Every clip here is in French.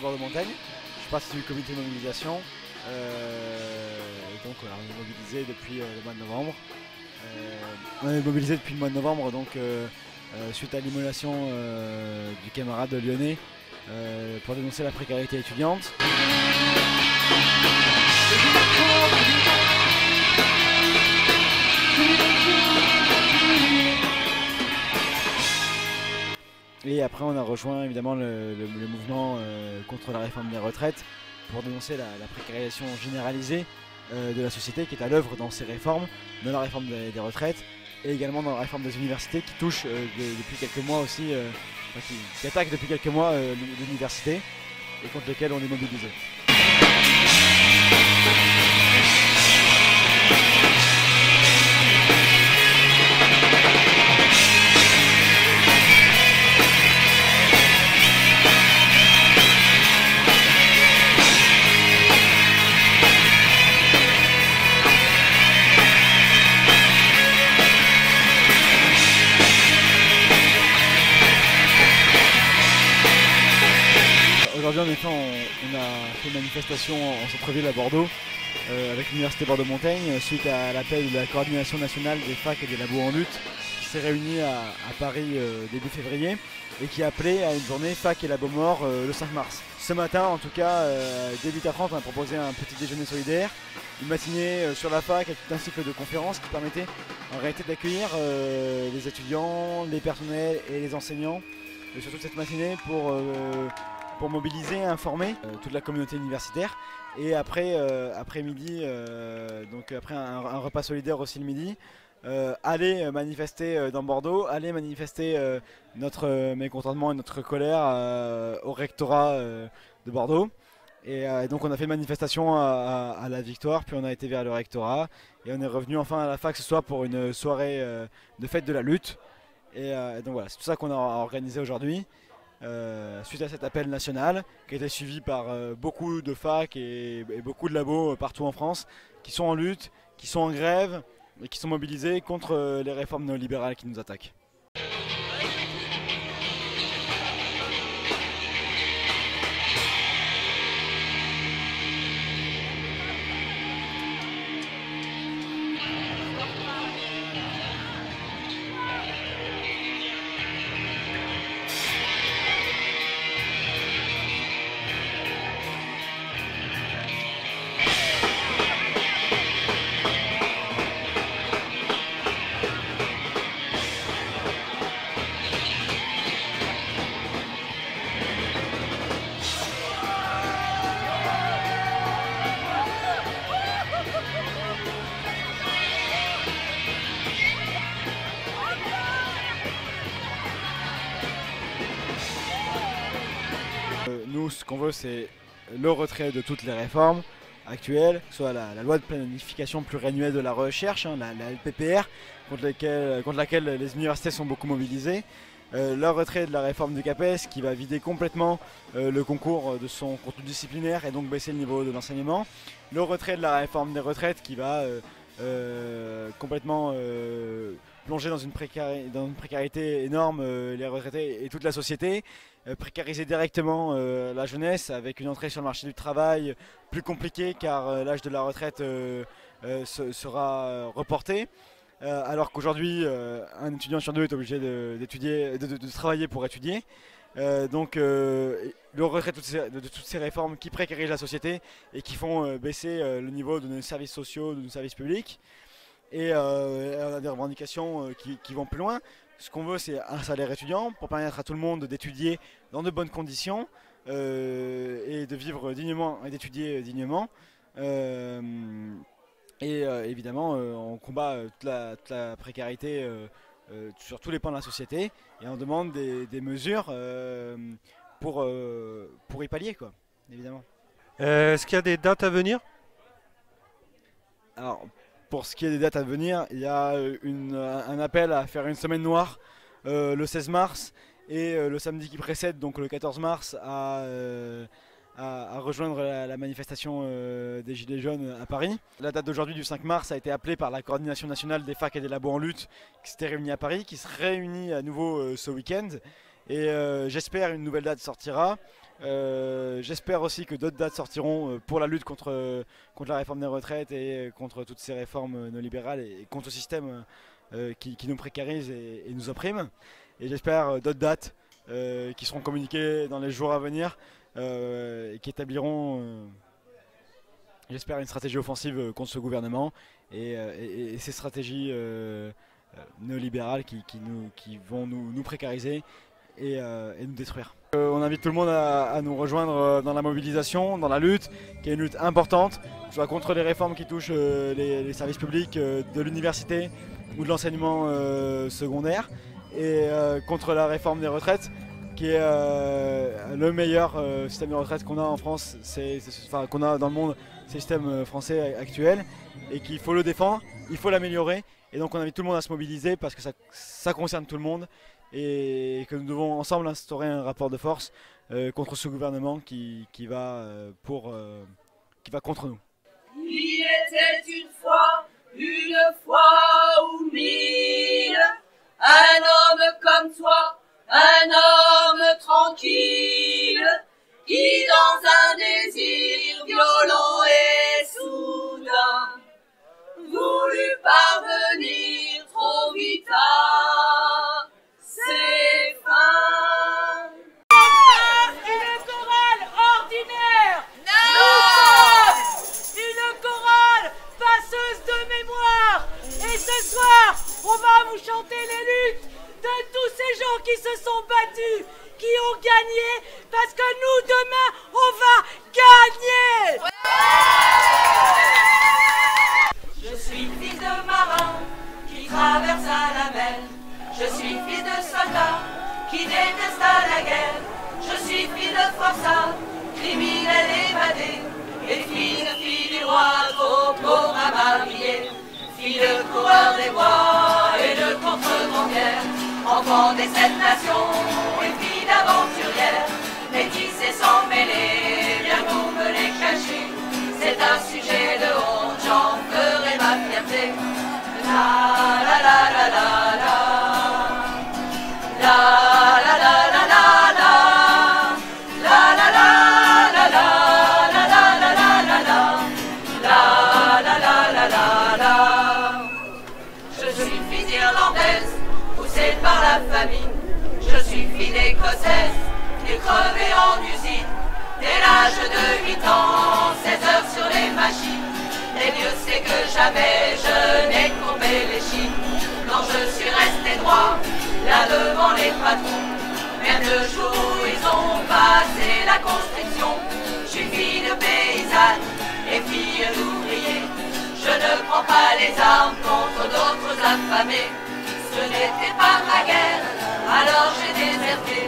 Bordeaux-Montagne. Je fais partie du comité de mobilisation. Et donc voilà, on est mobilisé depuis le mois de novembre. On est mobilisé depuis le mois de novembre, donc suite à l'immolation du camarade lyonnais pour dénoncer la précarité étudiante. Et après on a rejoint évidemment le mouvement contre la réforme des retraites pour dénoncer la précarisation généralisée de la société qui est à l'œuvre dans ces réformes, dans la réforme des retraites et également dans la réforme des universités qui touche depuis quelques mois aussi, qui attaque depuis quelques mois l'université et contre lesquelles on est mobilisé. Aujourd'hui en effet on a fait une manifestation en centre-ville à Bordeaux avec l'université Bordeaux-Montagne suite à l'appel de la coordination nationale des facs et des labos en lutte qui s'est réunie à Paris début février et qui a appelé à une journée fac et labo mort le 5 mars. Ce matin en tout cas dès 8h30 on a proposé un petit déjeuner solidaire, une matinée sur la fac avec tout un cycle de conférences qui permettait en réalité d'accueillir les étudiants, les personnels et les enseignants sur toute cette matinée pour mobiliser, informer toute la communauté universitaire. Et après midi, donc après un repas solidaire aussi le midi, aller manifester dans Bordeaux, aller manifester notre mécontentement et notre colère au rectorat de Bordeaux. Et donc on a fait une manifestation à la Victoire, puis on a été vers le rectorat et on est revenu enfin à la fac ce soir pour une soirée de fête de la lutte. Et donc voilà, c'est tout ça qu'on a organisé aujourd'hui. Suite à cet appel national qui a été suivi par beaucoup de facs et beaucoup de labos partout en France qui sont en lutte, qui sont en grève et qui sont mobilisés contre les réformes néolibérales qui nous attaquent. Nous, ce qu'on veut, c'est le retrait de toutes les réformes actuelles, que ce soit la loi de planification pluriannuelle de la recherche, la LPPR, contre laquelle les universités sont beaucoup mobilisées, le retrait de la réforme du CAPES qui va vider complètement le concours de son contenu disciplinaire et donc baisser le niveau de l'enseignement, le retrait de la réforme des retraites qui va complètement plonger dans une précarité énorme les retraités et toute la société, précariser directement la jeunesse avec une entrée sur le marché du travail plus compliquée car l'âge de la retraite sera reporté. Alors qu'aujourd'hui un étudiant sur deux est obligé de travailler pour étudier. Donc le retrait de toutes ces réformes qui précarisent la société et qui font baisser le niveau de nos services sociaux, de nos services publics. Et on a des revendications qui vont plus loin. Ce qu'on veut, c'est un salaire étudiant pour permettre à tout le monde d'étudier dans de bonnes conditions et de vivre dignement et d'étudier dignement. Évidemment, on combat toute la précarité sur tous les pans de la société et on demande des mesures pour y pallier, quoi, évidemment. Est-ce qu'il y a des dates à venir? Alors, pour ce qui est des dates à venir, il y a un appel à faire une semaine noire le 16 mars et le samedi qui précède, donc le 14 mars, à rejoindre la manifestation des Gilets jaunes à Paris. La date d'aujourd'hui du 5 mars a été appelée par la coordination nationale des facs et des labos en lutte qui s'était réunie à Paris, qui se réunit à nouveau ce week-end. Et j'espère une nouvelle date sortira J'espère aussi que d'autres dates sortiront pour la lutte contre la réforme des retraites et contre toutes ces réformes néolibérales et contre le système qui nous précarise et nous opprime. Et j'espère d'autres dates qui seront communiquées dans les jours à venir et qui établiront, j'espère, une stratégie offensive contre ce gouvernement et ces stratégies néolibérales qui vont nous précariser et nous détruire. On invite tout le monde à nous rejoindre dans la mobilisation, dans la lutte, qui est une lutte importante, soit contre les réformes qui touchent les services publics de l'université ou de l'enseignement secondaire, et contre la réforme des retraites, qui est le meilleur système de retraite qu'on a en France, enfin qu'on a dans le monde, c'est le système français actuel, et qu'il faut le défendre, il faut l'améliorer, et donc on invite tout le monde à se mobiliser parce que ça concerne tout le monde, et que nous devons ensemble instaurer un rapport de force contre ce gouvernement qui va contre nous. Il était une fois ou mille, un homme comme toi, un homme tranquille, qui dans un désir violent et soudain voulut parvenir trop vite à ses fins. Une chorale ordinaire. Non. Une chorale passeuse de mémoire. Et ce soir, on va vous chanter les luttes de tous ces gens qui se sont battus, qui ont gagné, parce que nous, demain, on va gagner. Je suis fils de marin qui traversa la mer. Je suis fils de soldat qui détesta la guerre. Je suis fille de forçat, criminel évadé, et fille du roi trop pauvre à marier. Fille de coureur des bois et de contrebandière, enfant des 7 nations et fille d'aventurière. Métissée sans mêler, bien qu'on me les cacher, c'est un sujet de honte, j'en ferai ma fierté. La la la la la la. La la la la la la. La la la la la la la la la la. La la la la la la. Je suis fille irlandaise, poussée par la famine. Je suis fille d'écossaise, née crevée en usine. Dès l'âge de 8 ans, 16 heures sur les machines. Et Dieu sait que jamais je n'ai courbé les chines. Non, je suis resté droit, là devant les patrons. Même le jour où ils ont passé la conscription. Je suis fille de paysanne et fille d'ouvrier. Je ne prends pas les armes contre d'autres affamés. Ce n'était pas ma guerre, alors j'ai déserté.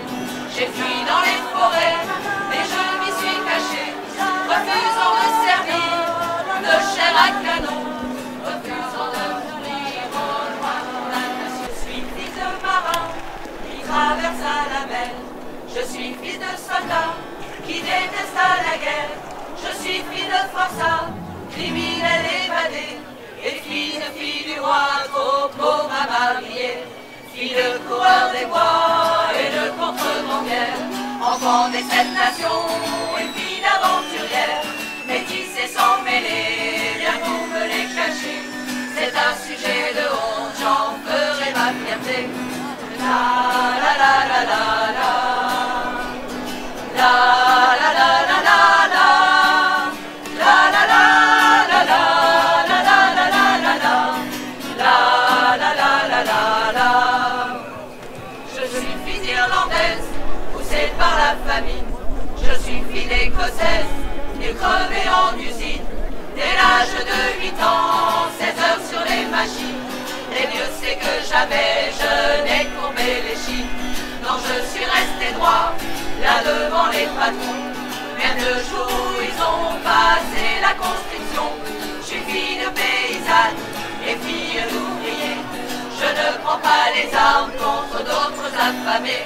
J'ai fui dans les forêts, mais je m'y suis caché, refusant de servir de chair à canon, refusant de mourir au loin de la nation. Je suis fils de marin qui traversa la mer. Je suis fils de soldat qui détesta la guerre. Je suis fille de forçat, criminel évadé, et fille du roi trop pauvre à marier. Fille de coureur des bois et de contrebandière, enfant des 7 nations et fille d'aventurière. Métissée sans mêler, bien qu'on me les cacher, c'est un sujet de honte, j'en ferai ma fierté. La la la la la la. La la la la la la. La la la la la. La la la la la la. La la la la la la. Je suis fille irlandaise, poussée par la famine. Je suis fille d'écossaise, née crevée en usine. Dès l'âge de 8 ans, 16 heures sur les machines. Et Dieu sait que jamais je n'ai courbé les chines. Non, je suis resté droit, là devant les patrons. Même le jour où ils ont passé la conscription. Je suis fille de paysanne et fille d'ouvrier. Je ne prends pas les armes contre d'autres affamés.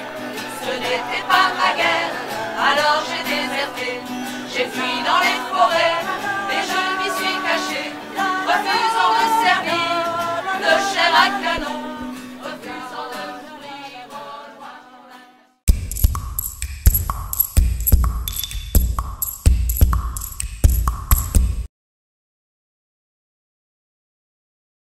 Ce n'était pas ma guerre, alors j'ai déserté. J'ai fui dans les